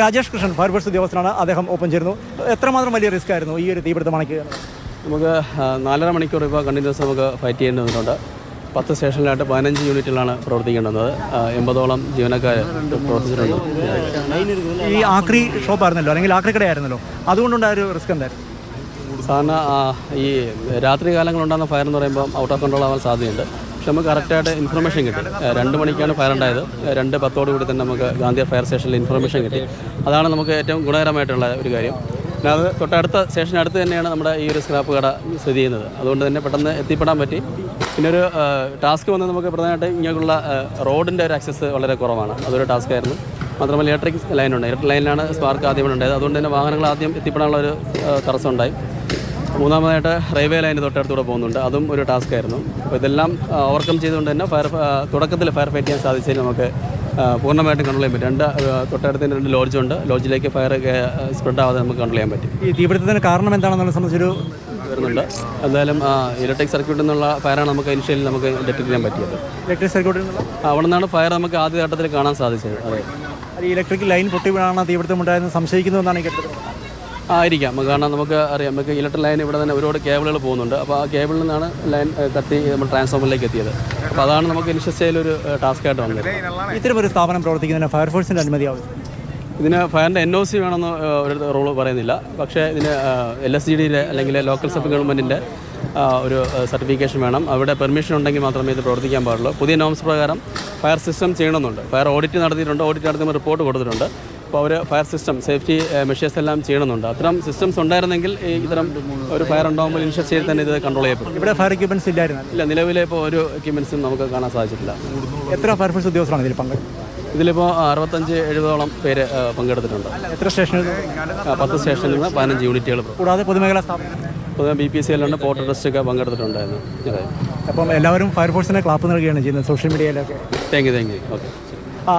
Rajesh Krishnan fire force ഉദ്യോഗസ്ഥനാണ്. അദ്ദേഹം ഒപ്പം ചേരുന്നു. എത്രമാത്രം വലിയ റിസ്ക് ആയിരുന്നു ഈ ഒരു തീപിടുത്തം അണയ്ക്കുക? നമുക്ക് 4.5 മണിക്കൂർ ഇപ്പോൾ കണ്ടിന്യൂസ് നമുക്ക് ഫൈറ്റ് ചെയ്യേണ്ടി വന്നിട്ടുണ്ട്. 10 സ്റ്റേഷനിലായിട്ട് 15 യൂണിറ്റുകളാണ് പ്രവർത്തിക്കേണ്ടത്. 80ഓളം ജീവനക്കാർ പ്രവർത്തിച്ചിട്ടുണ്ട്. ഈ ആക്രി ഷോപ്പായിരുന്നല്ലോ, അല്ലെങ്കിൽ ആക്രി കടയായിരുന്നല്ലോ, അതുകൊണ്ടുണ്ടായ ഒരു റിസ്ക് എന്തായിരുന്നു? സാധാരണ ഈ രാത്രി കാലങ്ങളുണ്ടാകുന്ന ഫയർ എന്ന് പറയുമ്പോൾ ഔട്ട് ഓഫ് കൺട്രോൾ ആവാൻ സാധ്യതയുണ്ട്. പക്ഷെ നമുക്ക് കറക്റ്റായിട്ട് ഇൻഫർമേഷൻ കിട്ടി. 2 മണിക്കാണ് ഫയർ ഉണ്ടായത്. 2:10 തന്നെ നമുക്ക് ഗാന്ധി ഫയർ സ്റ്റേഷനിൽ ഇൻഫർമേഷൻ കിട്ടി. അതാണ് നമുക്ക് ഏറ്റവും ഗുണകരമായിട്ടുള്ള ഒരു കാര്യം. പിന്നെ അത് തൊട്ടടുത്ത സ്റ്റേഷനടുത്ത് തന്നെയാണ് നമ്മുടെ ഈ ഒരു സ്ക്രാപ്പ് കട സ്ഥിതി ചെയ്യുന്നത്. അതുകൊണ്ട് തന്നെ പെട്ടെന്ന് എത്തിപ്പെടാൻ പറ്റി. പിന്നെ ഒരു ടാസ്ക് വന്ന് നമുക്ക് പ്രധാനമായിട്ട് ഇങ്ങനെയുള്ള റോഡിൻ്റെ ഒരു ആക്സസ് വളരെ കുറവാണ്. അതൊരു ടാസ്ക് ആയിരുന്നു. മാത്രമല്ല ഇലക്ട്രിക് ലൈനുണ്ട്. ഇലക്ട്രിക് ലൈനിലാണ് സ്പാർക്ക് ആദ്യം ഉണ്ടായത്. അതുകൊണ്ട് തന്നെ വാഹനങ്ങൾ ആദ്യം എത്തിപ്പെടാനുള്ള ഒരു തടസ്സം ഉണ്ടായി. മൂന്നാമതായിട്ട് റെയിൽവേ ലൈൻ തൊട്ടടുത്തൂടെ പോകുന്നുണ്ട്. അതും ഒരു ടാസ്ക് ആയിരുന്നു. അപ്പോൾ ഇതെല്ലാം ഓവർകം ചെയ്തുകൊണ്ട് തന്നെ തുടക്കത്തിൽ ഫയർ ഫൈറ്റ് ചെയ്യാൻ സാധിച്ചതിൽ നമുക്ക് പൂർണ്ണമായിട്ടും കൺട്രോൾ ചെയ്യാൻ പറ്റും. തൊട്ടടുത്ത് 2 ലോഡ്ജുണ്ട്. ലോഡ്ജിലേക്ക് ഫയർ സ്പ്രെഡ് ആവാതെ നമുക്ക് കൺട്രോൾ ചെയ്യാൻ പറ്റും. ഈ തീപിടുത്തത്തിന് കാരണം എന്താണെന്നുള്ള സംബന്ധിച്ചൊരു വരുന്നുണ്ട്. എന്തായാലും ഇലക്ട്രിക് സർക്യൂട്ടിൽ നിന്നുള്ള ഫയറാണ് നമുക്ക് ഇനിഷ്യലി നമുക്ക് ഡിറ്റക്ട് ചെയ്യാൻ പറ്റിയത്. ഇലക്ട്രിക് സർക്യൂട്ടിൽ അവിടെ നിന്നാണ് ഫയർ നമുക്ക് ആദ്യ ഘട്ടത്തിൽ കാണാൻ സാധിച്ചത്. അതെ, ഈ ഇലക്ട്രിക് ലൈൻ പൊട്ടി വീണാണ് തീപിടുത്തം ഉണ്ടായെന്ന് സംശയിക്കുന്നതെന്നാണ് ഈ കേട്ടത്. ആയിരിക്കാം. കാരണം നമുക്ക് അറിയാം, നമുക്ക് ഇലക്ട്രിക് ലൈൻ ഇവിടെ തന്നെ ഒരുപാട് കേബിളുകൾ പോകുന്നുണ്ട്. അപ്പോൾ ആ കേബിളിൽ നിന്നാണ് ലൈൻ കത്തി നമ്മൾ ട്രാൻസ്ഫോമറിലേക്ക് എത്തിയത്. അപ്പോൾ അതാണ് നമുക്ക് ഇനിഷ്യൽ ഒരു ടാസ്ക് ആയിട്ട് വന്നത്. ഇത്തരമൊരു സ്ഥാപനം പ്രവർത്തിക്കുന്നതിന് ഫയർഫോഴ്സിൻ്റെ അനുമതി ആവശ്യം? ഇതിന് ഫയറിൻ്റെ NOC വേണമെന്ന് ഒരു റൂൾ പറയുന്നില്ല. പക്ഷേ ഇതിന് LSGDയുടെ അല്ലെങ്കിൽ ലോക്കൽ സബ് ഗവൺമെൻറ്റിൻ്റെ ഒരു സർട്ടിഫിക്കേഷൻ വേണം. അവിടെ പെർമിഷൻ ഉണ്ടെങ്കിൽ മാത്രമേ ഇത് പ്രവർത്തിക്കാൻ പാടുള്ളൂ. പുതിയ നോംസ് പ്രകാരം ഫയർ സിസ്റ്റം ചെയ്യണമെന്നുണ്ട്. ഫയർ ഓഡിറ്റ് നടത്തിയിട്ടുണ്ട്. ഓഡിറ്റ് നടത്തുമ്പോൾ റിപ്പോർട്ട് കൊടുത്തിട്ടുണ്ട്. അപ്പോൾ അവർ ഫയർ സിസ്റ്റം സേഫ്റ്റി മെഷേഴ്സ് എല്ലാം ചെയ്യണമെന്നുണ്ട്. അത്തരം സിസ്റ്റംസ് ഉണ്ടായിരുന്നെങ്കിൽ ഇത്തരം ഒരു ഫയർ ഉണ്ടാകുമ്പോൾ ഇനിഷ്യൽ സ്റ്റേജിൽ തന്നെ ഇത് കൺട്രോൾ ചെയ്യപ്പെടും. ഇവിടെ ഫയർ എക്യുപ്മെൻറ്റ്സ് ഇല്ലായിരുന്നു? ഇല്ല, നിലവിലെ ഇപ്പോൾ ഒരു എക്യുപ്മെൻറ്റ്സും നമുക്ക് കാണാൻ സാധിച്ചിട്ടില്ല. എത്ര ഫയർഫോഴ്സ് ഉദ്യോഗസ്ഥരാണ് ഇതിൽ പങ്കെടുത്തത്? ഇതിലിപ്പോൾ 65-70ഓളം പേര് പങ്കെടുത്തിട്ടുണ്ട്. എത്ര സ്റ്റേഷനിൽ? 10 സ്റ്റേഷനിൽ നിന്ന് 15 യൂണിറ്റുകൾ. കൂടാതെ പൊതുമേഖലാ സ്ഥാപനം BPCL പോർട്ട് ട്രസ്റ്റൊക്കെ പങ്കെടുത്തിട്ടുണ്ടായിരുന്നു. അതെ. അപ്പം എല്ലാവരും ഫയർഫോഴ്സിനെ ക്ലാപ്പ് നൽകുകയാണ് ചെയ്യുന്നത് സോഷ്യൽ മീഡിയയിലൊക്കെ. Thank you. ഓക്കെ.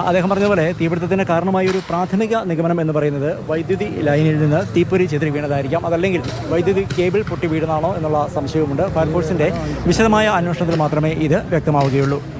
അദ്ദേഹം പറഞ്ഞതുപോലെ തീപിടുത്തത്തിന് കാരണമായ ഒരു പ്രാഥമിക നിഗമനം എന്ന് പറയുന്നത് വൈദ്യുതി ലൈനിൽ നിന്ന് തീപ്പൊരി ചെതറി വീണതായിരിക്കാം. അതല്ലെങ്കിൽ വൈദ്യുതി കേബിൾ പൊട്ടി വീഴുന്നതാണോ എന്നുള്ള സംശയവുമുണ്ട്. ഫയർഫോഴ്സിൻ്റെ വിശദമായ അന്വേഷണത്തിൽ മാത്രമേ ഇത് വ്യക്തമാവുകയുള്ളൂ.